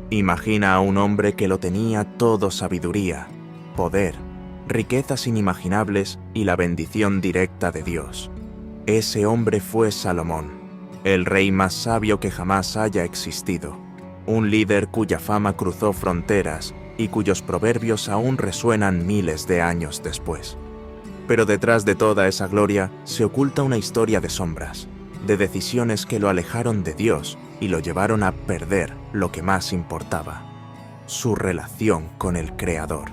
Imagina a un hombre que lo tenía todo: sabiduría, poder, riquezas inimaginables y la bendición directa de Dios. Ese hombre fue Salomón, el rey más sabio que jamás haya existido, un líder cuya fama cruzó fronteras y cuyos proverbios aún resuenan miles de años después. Pero detrás de toda esa gloria se oculta una historia de sombras, de decisiones que lo alejaron de Dios y lo llevaron a perder lo que más importaba: su relación con el Creador.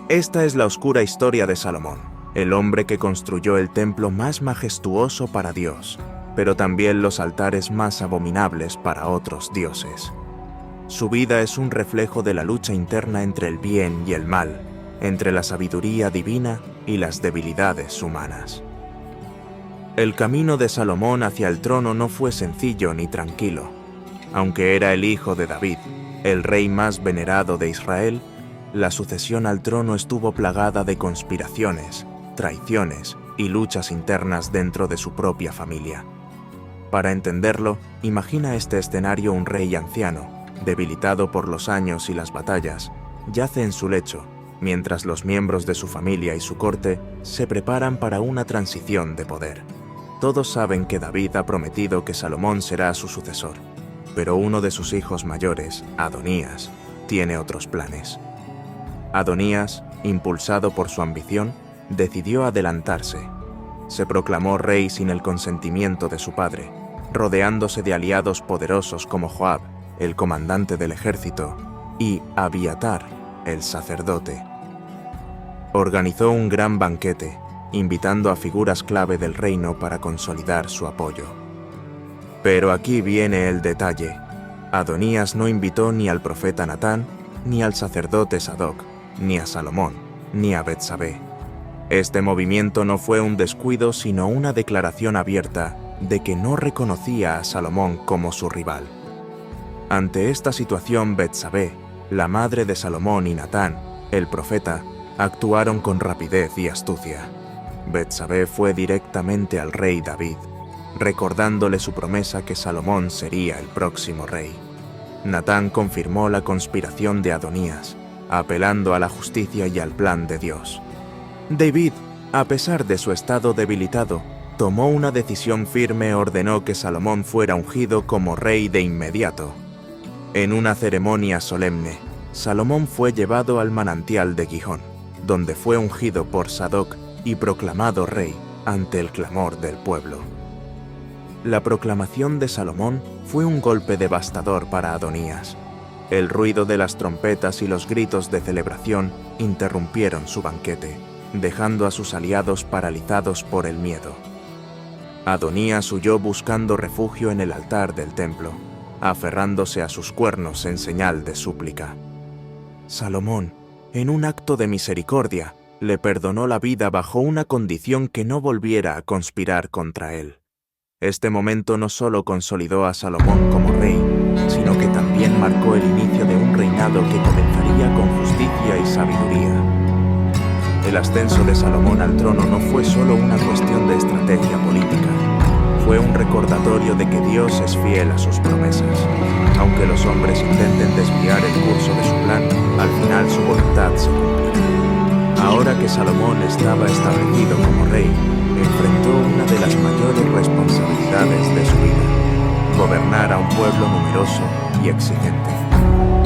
Esta es la oscura historia de Salomón, el hombre que construyó el templo más majestuoso para Dios, pero también los altares más abominables para otros dioses. Su vida es un reflejo de la lucha interna entre el bien y el mal, entre la sabiduría divina y las debilidades humanas. El camino de Salomón hacia el trono no fue sencillo ni tranquilo. Aunque era el hijo de David, el rey más venerado de Israel, la sucesión al trono estuvo plagada de conspiraciones, traiciones y luchas internas dentro de su propia familia. Para entenderlo, imagina este escenario: un rey anciano, debilitado por los años y las batallas, yace en su lecho, mientras los miembros de su familia y su corte se preparan para una transición de poder. Todos saben que David ha prometido que Salomón será su sucesor, pero uno de sus hijos mayores, Adonías, tiene otros planes. Adonías, impulsado por su ambición, decidió adelantarse. Se proclamó rey sin el consentimiento de su padre, rodeándose de aliados poderosos como Joab, el comandante del ejército, y Abiatar, el sacerdote. Organizó un gran banquete, invitando a figuras clave del reino para consolidar su apoyo. Pero aquí viene el detalle: Adonías no invitó ni al profeta Natán, ni al sacerdote Sadoc, ni a Salomón, ni a Betsabé. Este movimiento no fue un descuido, sino una declaración abierta de que no reconocía a Salomón como su rival. Ante esta situación, Betsabé, la madre de Salomón, y Natán, el profeta, actuaron con rapidez y astucia. Betsabé fue directamente al rey David, recordándole su promesa que Salomón sería el próximo rey. Natán confirmó la conspiración de Adonías, apelando a la justicia y al plan de Dios. David, a pesar de su estado debilitado, tomó una decisión firme: ordenó que Salomón fuera ungido como rey de inmediato. En una ceremonia solemne, Salomón fue llevado al manantial de Gihón, donde fue ungido por Sadoc y proclamado rey ante el clamor del pueblo. La proclamación de Salomón fue un golpe devastador para Adonías. El ruido de las trompetas y los gritos de celebración interrumpieron su banquete, dejando a sus aliados paralizados por el miedo. Adonías huyó buscando refugio en el altar del templo, aferrándose a sus cuernos en señal de súplica. Salomón, en un acto de misericordia, le perdonó la vida bajo una condición: que no volviera a conspirar contra él. Este momento no solo consolidó a Salomón como rey, sino que también marcó el inicio de un reinado que comenzaría con justicia y sabiduría. El ascenso de Salomón al trono no fue solo una cuestión de estrategia política, fue un recordatorio de que Dios es fiel a sus promesas. Aunque los hombres intenten desviar el curso de su plan, al final su voluntad se cumplirá. Ahora que Salomón estaba establecido como rey, enfrentó una de las mayores responsabilidades de su vida: gobernar a un pueblo numeroso y exigente.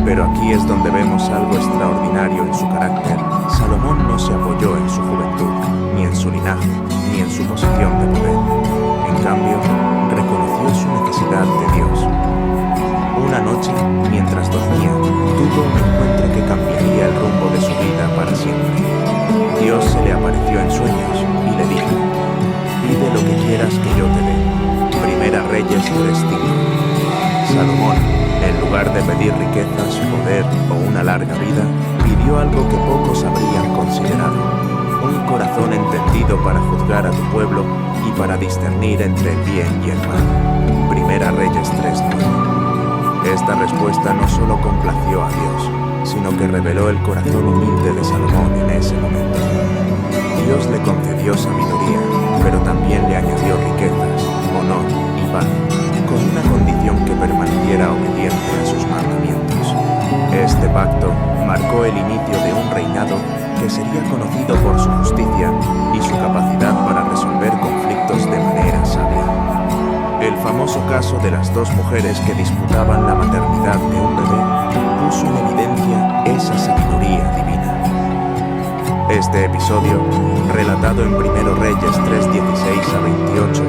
Pero aquí es donde vemos algo extraordinario en su carácter. Salomón no se apoyó en su juventud, ni en su linaje, ni en su posición de poder. En cambio, reconoció su necesidad de Dios. Una noche, mientras dormía, tuvo un encuentro que cambiaría el rumbo de su vida para siempre. Dios se le apareció en sueños y le dijo: pide lo que quieras que yo te dé. Primera Reyes 3:5. Salomón, en lugar de pedir riquezas, poder o una larga vida, pidió algo que pocos habrían considerado: un corazón entendido para juzgar a tu pueblo y para discernir entre el bien y el mal. Primera Reyes 3:9. Esta respuesta no solo complació a Dios, sino que reveló el corazón humilde de Salomón en ese momento. Dios le concedió sabiduría, pero también le añadió riquezas, honor y paz, con una condición: que permaneciera obediente a sus mandamientos. Este pacto marcó el inicio de un reinado que sería conocido por su justicia y su capacidad para resolver conflictos de manera sabia. El famoso caso de las dos mujeres que disputaban la maternidad de un bebé puso en evidencia esa sabiduría divina. Este episodio, relatado en 1 Reyes 3:16 a 28,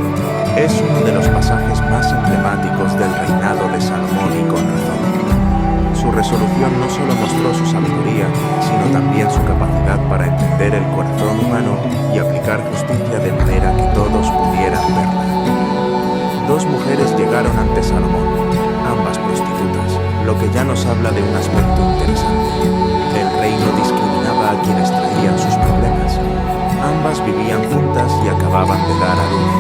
es uno de los pasajes más emblemáticos del reinado de Salomón y con razón. Su resolución no solo mostró su sabiduría, sino también su capacidad para entender el corazón humano y aplicar justicia de manera que todos pudieran verla. Dos mujeres llegaron ante Salomón, ambas prostitutas, lo que ya nos habla de un aspecto interesante. El rey no discriminaba a quienes traían sus problemas. Ambas vivían juntas y acababan de dar a luz,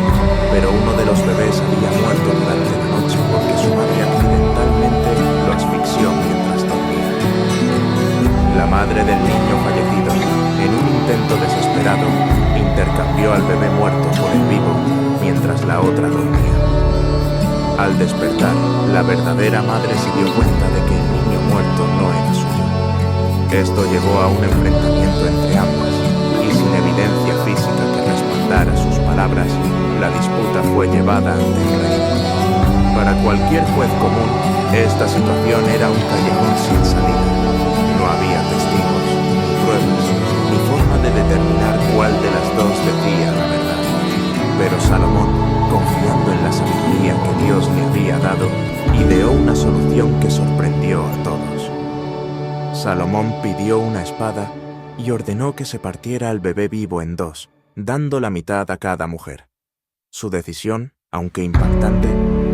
pero uno de los bebés había muerto durante la noche porque su madre accidentalmente lo asfixió mientras dormía. La madre del niño fallecido, en un intento desesperado, intercambió al bebé muerto por el vivo mientras la otra dormía. Al despertar, la verdadera madre se dio cuenta de que el niño muerto no era suyo. Esto llevó a un enfrentamiento entre ambas, y sin evidencia física que respaldara sus palabras, la disputa fue llevada ante el rey. Para cualquier juez común, esta situación era un callejón sin salida. No había testigos, ni pruebas, ni forma de determinar cuál de las dos decía la verdad. Pero Salomón, confiando en la sabiduría que Dios le había dado, ideó una solución que sorprendió a todos. Salomón pidió una espada y ordenó que se partiera al bebé vivo en dos, dando la mitad a cada mujer. Su decisión, aunque impactante,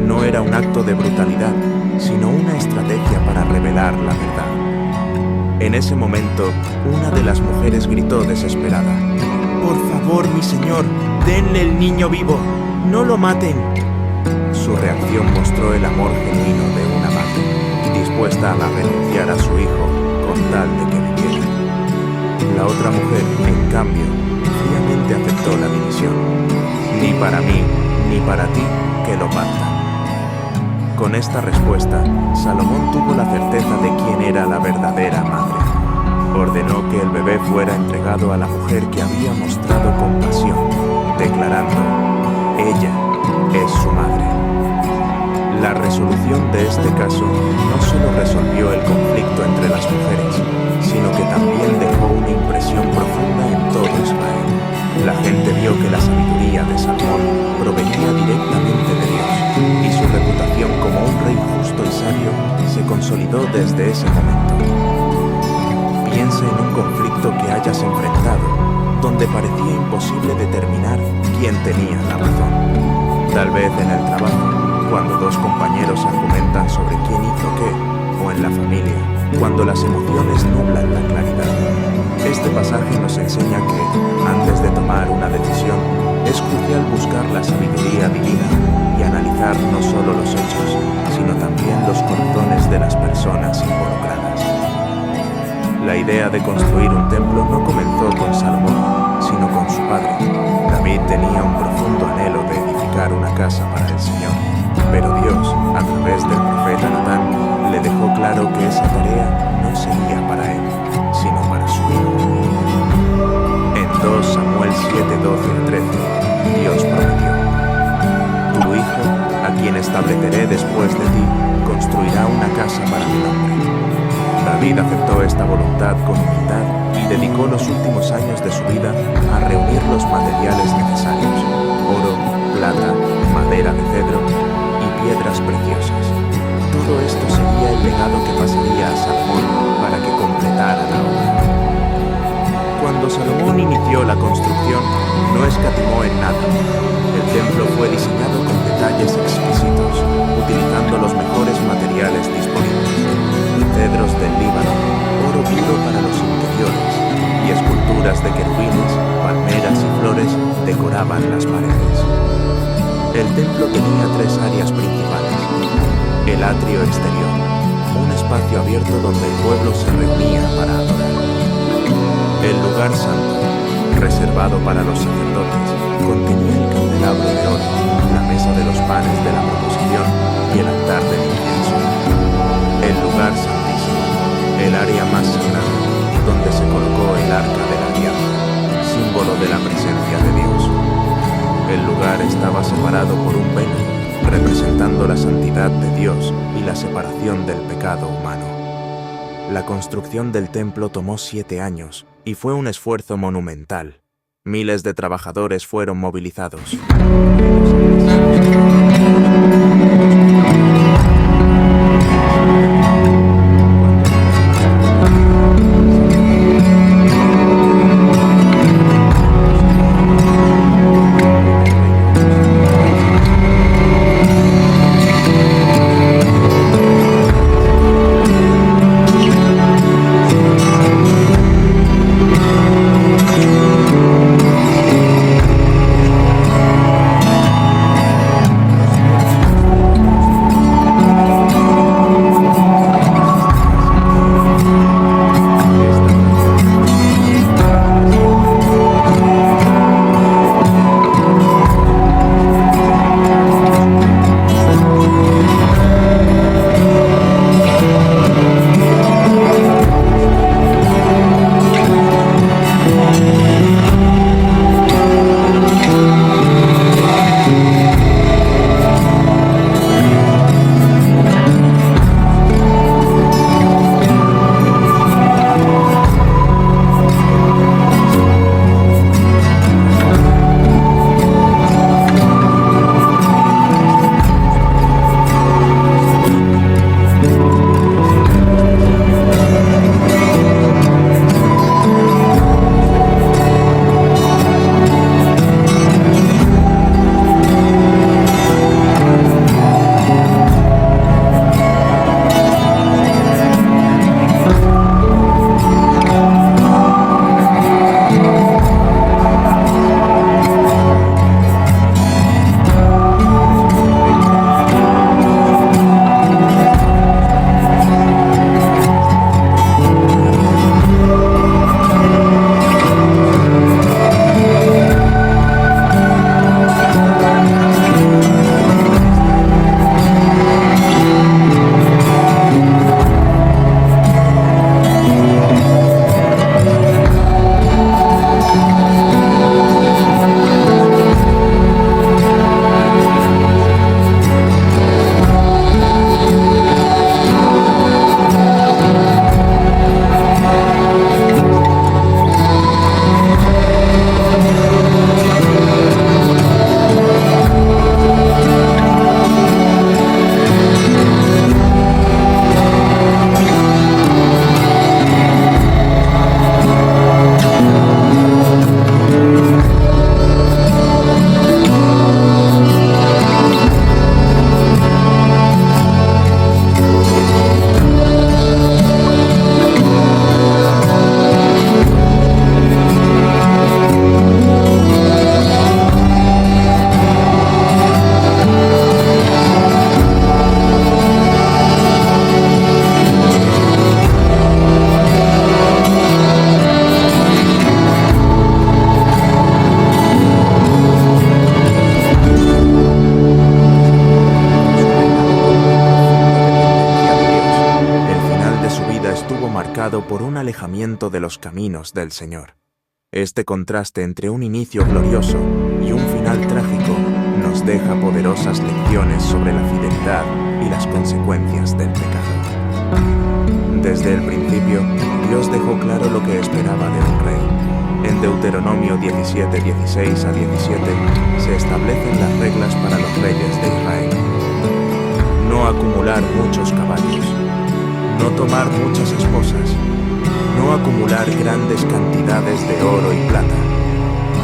no era un acto de brutalidad, sino una estrategia para revelar la verdad. En ese momento, una de las mujeres gritó desesperada: «¡Por favor, mi señor, denle el niño vivo! ¡No lo maten!». Su reacción mostró el amor genuino de una madre, dispuesta a renunciar a su hijo con tal de que viviera. La otra mujer, en cambio, fríamente aceptó la división. «Ni para mí, ni para ti, que lo partan». Con esta respuesta, Salomón tuvo la certeza de quién era la verdadera madre. Ordenó que el bebé fuera entregado a la mujer que había mostrado compasión, declarando: «Ella es su madre». La resolución de este caso no solo resolvió el conflicto entre las mujeres, sino que también dejó una impresión profunda en todo Israel. La gente vio que la sabiduría de Salomón provenía directamente de Dios, y su reputación como un rey justo y sabio se consolidó desde ese momento. Piensa en un conflicto que hayas enfrentado, donde parecía imposible determinar quién tenía la razón. Tal vez en el trabajo, cuando dos compañeros argumentan sobre quién hizo qué, o en la familia, cuando las emociones nublan la claridad. Este pasaje nos enseña que, antes de tomar una decisión, es crucial buscar la sabiduría divina y analizar no solo los hechos, sino también los corazones de las personas involucradas. La idea de construir un templo no comenzó con Salomón, sino con su padre. David tenía un profundo anhelo de edificar una casa para el Señor, pero Dios, a través del profeta Natán, le dejó claro que esa tarea no sería para él, sino para su hijo. En 2 Samuel 7:12-13, Dios prometió: «Tu hijo, a quien estableceré después de ti, construirá una casa para mi nombre». David aceptó esta voluntad con humildad y dedicó los últimos años de su vida a reunir los materiales necesarios: oro, plata, madera de cedro y piedras preciosas. Todo esto sería el legado que pasaría a Salomón para que completara la obra. Cuando Salomón inició la construcción, no escatimó en nada. El templo fue diseñado con detalles exquisitos, utilizando los mejores materiales disponibles: cedros del Líbano, oro puro para los interiores, y esculturas de querubines, palmeras y flores decoraban las paredes. El templo tenía 3 áreas principales: el atrio exterior, un espacio abierto donde el pueblo se reunía para adorar; el lugar santo, reservado para los sacerdotes, contenía el candelabro de oro, la mesa de los panes de la proposición y el altar del incienso; el lugar santísimo, lugar estaba separado por un velo, representando la santidad de Dios y la separación del pecado humano. La construcción del templo tomó 7 años y fue un esfuerzo monumental. Miles de trabajadores fueron movilizados. Por un alejamiento de los caminos del Señor. Este contraste entre un inicio glorioso y un final trágico nos deja poderosas lecciones sobre la fidelidad y las consecuencias del pecado. Desde el principio, Dios dejó claro lo que esperaba de un rey. En Deuteronomio 17, 16 a 17 se establecen las reglas para los reyes de Israel. No acumular muchos caballos, no tomar muchas esposas, no acumular grandes cantidades de oro y plata.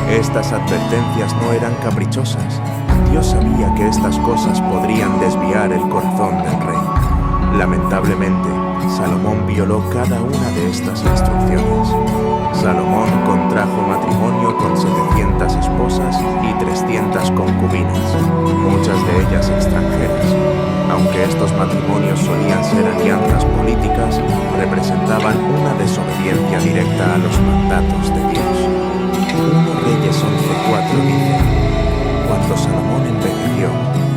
Estas advertencias no eran caprichosas. Dios sabía que estas cosas podrían desviar el corazón del rey. Lamentablemente, Salomón violó cada una de estas instrucciones. Salomón contrajo matrimonio con 700 esposas y 300 concubinas, muchas de ellas extranjeras. Aunque estos matrimonios solían ser alianzas políticas, representaban una desobediencia directa a los mandatos de Dios. 1 Reyes 11:4 dice: Cuando Salomón envejeció,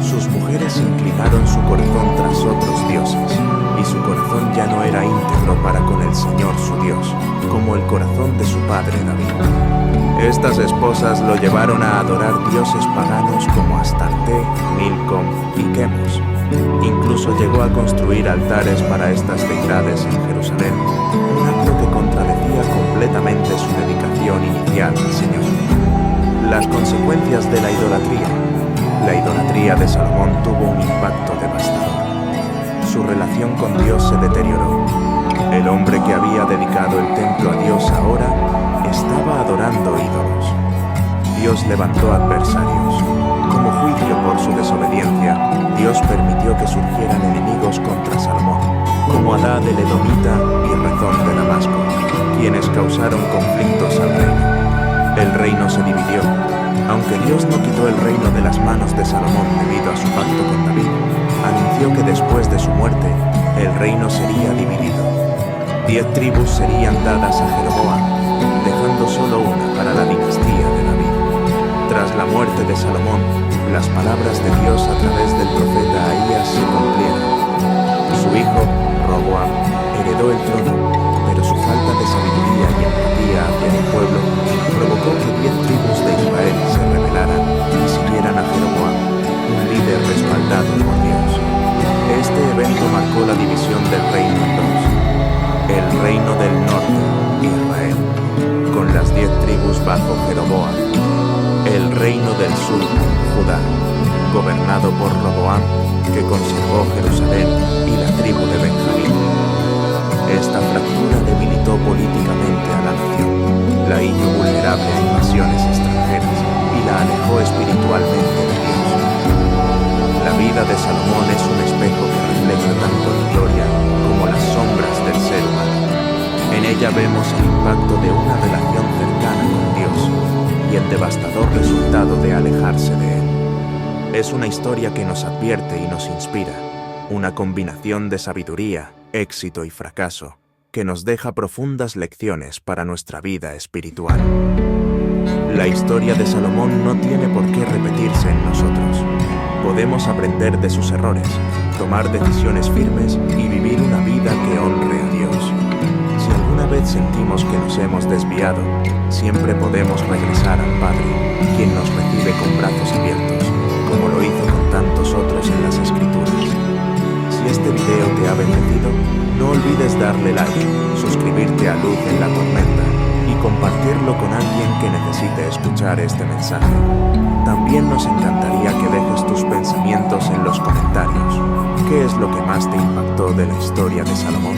sus mujeres inclinaron su corazón tras otros dioses, y su corazón ya no era íntegro para con el Señor su Dios, como el corazón de su padre David. Estas esposas lo llevaron a adorar dioses paganos como Astarte, Milcom y Quemos. Incluso llegó a construir altares para estas deidades en Jerusalén, un acto que contradecía completamente su dedicación inicial al Señor. Las consecuencias de la idolatría. La idolatría de Salomón tuvo un impacto devastador. Su relación con Dios se deterioró. El hombre que había dedicado el templo a Dios ahora estaba adorando ídolos. Dios levantó adversarios. Como juicio por su desobediencia, Dios permitió que surgieran enemigos contra Salomón, como Hadad el Edomita y Rezón de Damasco, quienes causaron conflictos al reino. El reino se dividió. Aunque Dios no quitó el reino de las manos de Salomón debido a su pacto con David, anunció que después de su muerte, el reino sería dividido. 10 tribus serían dadas a Jeroboam, dejando solo una para la dinastía de David. Tras la muerte de Salomón, las palabras de Dios a través del profeta Ahías se cumplieron. Su hijo, Roboam, heredó el trono, pero su falta de sabiduría y empatía hacia el pueblo provocó que 10 tribus de Israel se rebelaran y siguieran a Jeroboam, un líder respaldado por Dios. Este evento marcó la división del reino en dos. El reino del norte, Israel, con las 10 tribus bajo Jeroboam. El reino del sur, Judá, gobernado por Roboam, que conservó Jerusalén y la tribu de Benjamín. Esta fractura debilitó políticamente a la nación, la hizo vulnerable a invasiones extranjeras y la alejó espiritualmente de Dios. La vida de Salomón es un espejo que refleja tanto la gloria como las sombras del ser humano. En ella vemos el impacto de una relación cercana con Dios y el devastador resultado de alejarse de Él. Es una historia que nos advierte y nos inspira, una combinación de sabiduría, éxito y fracaso, que nos deja profundas lecciones para nuestra vida espiritual. La historia de Salomón no tiene por qué repetirse en nosotros. Podemos aprender de sus errores, tomar decisiones firmes y vivir una vida que honre a Dios. Si alguna vez sentimos que nos hemos desviado, siempre podemos regresar al Padre, quien nos recibe con brazos abiertos, como lo hizo con tantos otros en las Escrituras. Si este video te ha bendecido, no olvides darle like, suscribirte a Luz en la Tormenta y compartirlo con alguien que necesite escuchar este mensaje. También nos encantaría que dejes tus pensamientos en los comentarios. ¿Qué es lo que más te impactó de la historia de Salomón?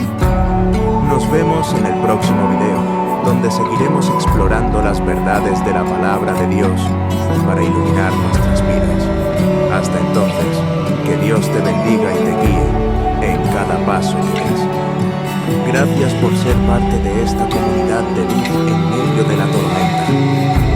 Nos vemos en el próximo video, donde seguiremos explorando las verdades de la palabra de Dios para iluminar nuestras vidas. Hasta entonces, que Dios te bendiga y te guíe en cada paso que des. Gracias por ser parte de esta comunidad de luz en medio de la tormenta.